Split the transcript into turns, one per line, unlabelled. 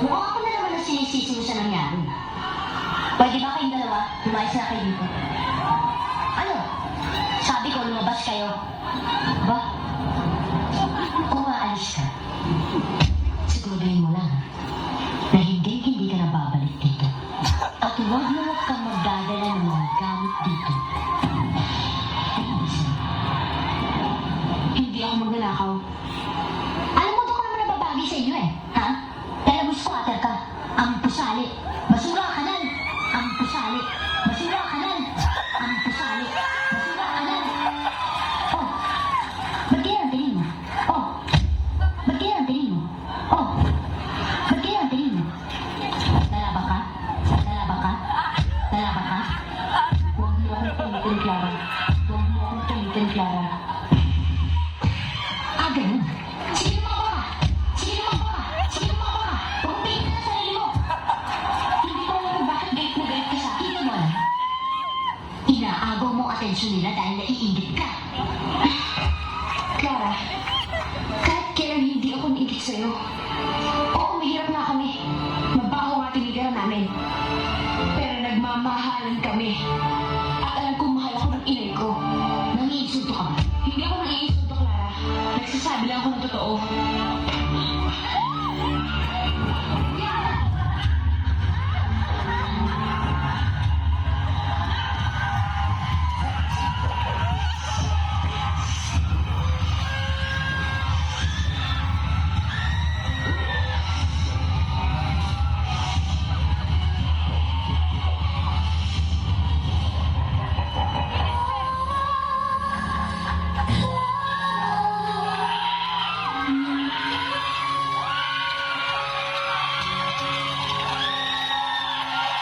Mukhang ako na naman ang sinisisi mo sa nangyari. Pwede ba kayong dalawa? Lumayas na kayo dito. Ano? Sabi ko lumabas kayo. Ba? Kung maalis ka, siguraduhin mo lang na hindi ka na babalik dito. At huwag na huwag kang magdadala ng mga gamit dito. Hindi ako magnanakaw. Alam mo, doon ka naman nababagi sa inyo eh. Ha? Dahil squatter ka. Ang pusali. Basura ka nan. Ang pusali. Basura ka nan. Ang pusali. Basura ka nan. Oh. Ba't kaya ang tingin mo? Oh. Ba't kaya ang tingin mo? Oh. Ba't kaya ang tingin mo? Lalaba ka? Lalaba ka? Lalaba ka? Huwag mo akong pamitin, Clara. Huwag mo akong pamitin, Clara. Ah, ganun. Sige naman ka! Sige naman ka! Sige naman ka! Huwag mo tingin na sarili mo! Hindi ko alam kung bakit galit na galit ka sa akin. Ito mo alam. Inaagaw mo ang atensyon nila dahil naiingit ka. Clara, kahit kailan hindi ako naingit sa'yo. Oo, mahirap nga kami. Mabaho nga tinitira namin. Pero nagmamahalan kami. At alam kong mahal ako ng inay ko. Nangiinsulto ka ba? Hindi ako nangiinsulto, Clara. Nagsasabi lang ako ng totoo.